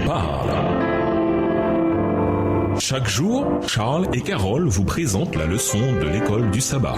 parle. Chaque jour, Charles et Carole vous présentent la leçon de l'école du sabbat.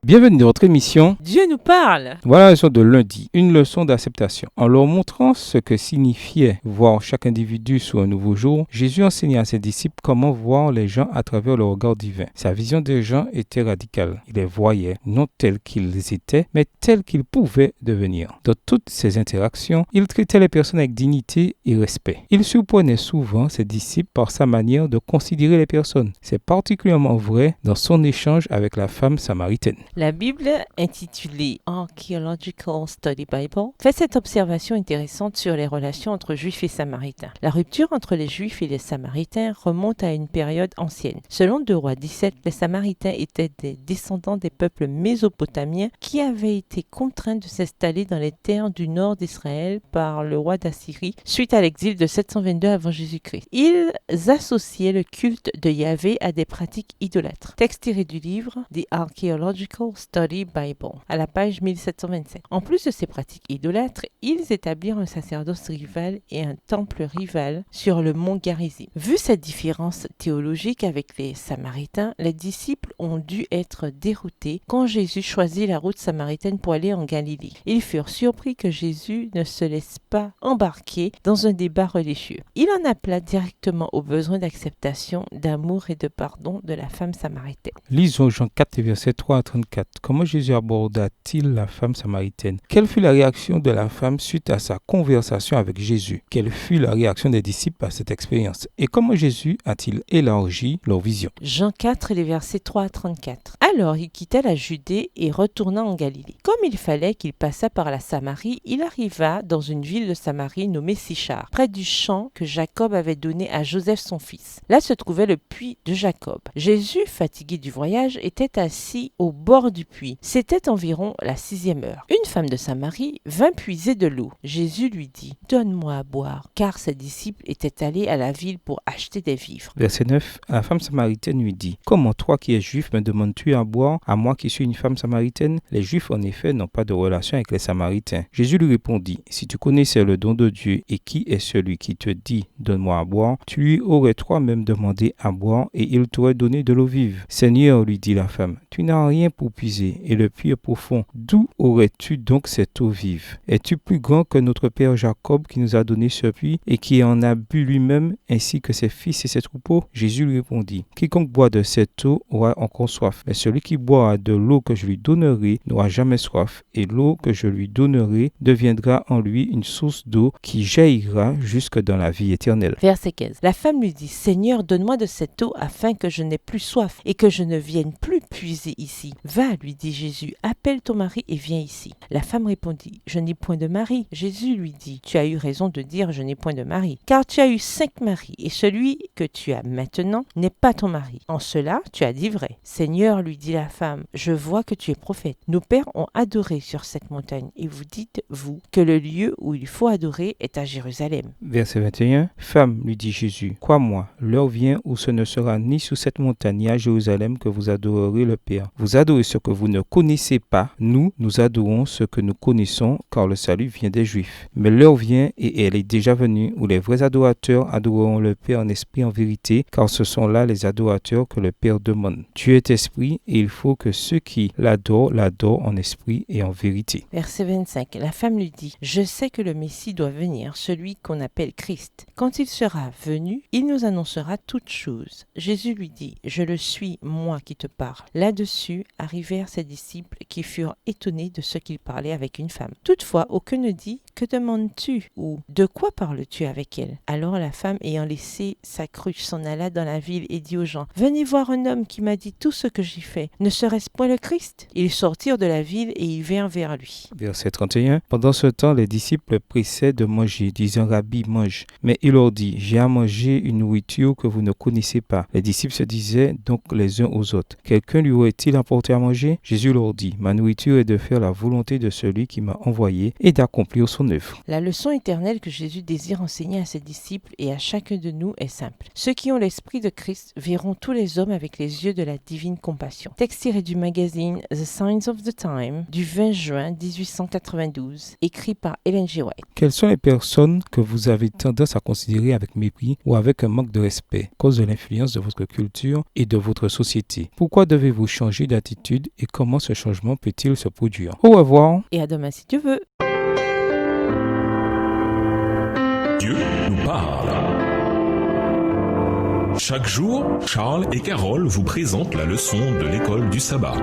Bienvenue dans votre émission Dieu nous parle. Voilà la leçon de lundi, une leçon d'acceptation. En leur montrant ce que signifiait voir chaque individu sous un nouveau jour, Jésus enseignait à ses disciples comment voir les gens à travers le regard divin. Sa vision des gens était radicale. Il les voyait non tels qu'ils étaient, mais tels qu'ils pouvaient devenir. Dans toutes ses interactions, il traitait les personnes avec dignité et respect. Il surprenait souvent ses disciples par sa manière de considérer les personnes. C'est particulièrement vrai dans son échange avec la femme samaritaine. La Bible, intitulée Archaeological Study Bible, fait cette observation intéressante sur les relations entre Juifs et Samaritains. La rupture entre les Juifs et les Samaritains remonte à une période ancienne. Selon 2 Rois 17, les Samaritains étaient des descendants des peuples mésopotamiens qui avaient été contraints de s'installer dans les terres du nord d'Israël par le roi d'Assyrie suite à l'exil de 722 avant Jésus-Christ. Ils associaient le culte de Yahvé à des pratiques idolâtres. Texte tiré du livre The Archaeological Study Bible, à la page 1727. En plus de ces pratiques idolâtres, ils établirent un sacerdoce rival et un temple rival sur le mont Garizim. Vu cette différence théologique avec les Samaritains, les disciples ont dû être déroutés quand Jésus choisit la route samaritaine pour aller en Galilée. Ils furent surpris que Jésus ne se laisse pas embarquer dans un débat religieux. Il en appela directement au besoin d'acceptation, d'amour et de pardon de la femme samaritaine. Lisons Jean 4, versets 3 à 34. Comment Jésus aborda-t-il la femme samaritaine? Quelle fut la réaction de la femme suite à sa conversation avec Jésus? Quelle fut la réaction des disciples à cette expérience? Et comment Jésus a-t-il élargi leur vision? Jean 4, les versets 3 à 34. Alors il quitta la Judée et retourna en Galilée. Comme il fallait qu'il passât par la Samarie, il arriva dans une ville de Samarie nommée Sichar, près du champ que Jacob avait donné à Joseph son fils. Là se trouvait le puits de Jacob. Jésus, fatigué du voyage, était assis au bord du puits. C'était environ la 6e heure. Une femme de Samarie vint puiser de l'eau. Jésus lui dit « Donne-moi à boire », car ses disciples étaient allés à la ville pour acheter des vivres. Verset 9. La femme samaritaine lui dit « Comment toi qui es juif me demandes-tu à boire, à moi qui suis une femme samaritaine ?» Les juifs en effet n'ont pas de relation avec les samaritains. Jésus lui répondit « Si tu connaissais le don de Dieu et qui est celui qui te dit « Donne-moi à boire », tu lui aurais toi-même demandé à boire et il t'aurait donné de l'eau vive. Seigneur, lui dit la femme, tu n'as rien pour puiser et le puits est profond. D'où aurais-tu donc cette eau vive? Es-tu plus grand que notre père Jacob qui nous a donné ce puits et qui en a bu lui-même ainsi que ses fils et ses troupeaux? Jésus lui répondit, quiconque boit de cette eau aura encore soif, mais celui qui boira de l'eau que je lui donnerai n'aura jamais soif, et l'eau que je lui donnerai deviendra en lui une source d'eau qui jaillira jusque dans la vie éternelle. Verset 15. La femme lui dit, Seigneur, donne-moi de cette eau afin que je n'ai plus soif et que je ne vienne plus puiser ici. Va, lui dit Jésus, appelle ton mari et viens ici. La femme répondit, je n'ai point de mari. Jésus lui dit, tu as eu raison de dire je n'ai point de mari, car tu as eu 5 maris et celui que tu as maintenant n'est pas ton mari. En cela, tu as dit vrai. Seigneur, lui dit la femme, je vois que tu es prophète. Nos pères ont adoré sur cette montagne et vous dites, vous, que le lieu où il faut adorer est à Jérusalem. Verset 21. Femme, lui dit Jésus, crois-moi, l'heure vient où ce ne sera ni sous cette montagne ni à Jérusalem que vous adorerez le Père. Vous adorez ce que vous ne connaissez pas. Nous adorons ce que nous connaissons, car le salut vient des Juifs. Mais l'heure vient, et elle est déjà venue, où les vrais adorateurs adoreront le Père en esprit et en vérité, car ce sont là les adorateurs que le Père demande. Dieu est esprit, et il faut que ceux qui l'adorent en esprit et en vérité. Verset 25. La femme lui dit, je sais que le Messie doit venir, celui qu'on appelle Christ. Quand il sera venu, il nous annoncera toutes choses. Jésus lui dit, je le suis, moi qui te parle. Là-dessus arrivèrent ses disciples qui furent étonnés de ce qu'il parlait avec une femme. Toutefois, aucun ne dit, que demandes-tu ou de quoi parles-tu avec elle? Alors la femme, ayant laissé sa cruche, s'en alla dans la ville et dit aux gens, venez voir un homme qui m'a dit tout ce que j'ai fait. Ne serait-ce point le Christ? Ils sortirent de la ville et ils vinrent vers lui. Verset 31. Pendant ce temps, les disciples pressaient de manger, disant, Rabbi, mange. Mais il leur dit, j'ai à manger une nourriture que vous ne connaissez pas. Les disciples se disaient donc les uns aux autres, quelqu'un lui aurait-il apporté à manger? Jésus leur dit, ma nourriture est de faire la volonté de celui qui m'a envoyé et d'accomplir son œuvre. La leçon éternelle que Jésus désire enseigner à ses disciples et à chacun de nous est simple. Ceux qui ont l'esprit de Christ verront tous les hommes avec les yeux de la divine compassion. Texte tiré du magazine The Signs of the Time du 20 juin 1892, écrit par Ellen G. White. Quelles sont les personnes que vous avez tendance à considérer avec mépris ou avec un manque de respect à cause de l'influence de votre culture et de votre société? Pourquoi devez-vous changer d'attitude et comment ce changement peut-il se produire? Au revoir. Et à demain si tu veux. Dieu nous parle. Chaque jour, Charles et Carole vous présentent la leçon de l'école du sabbat.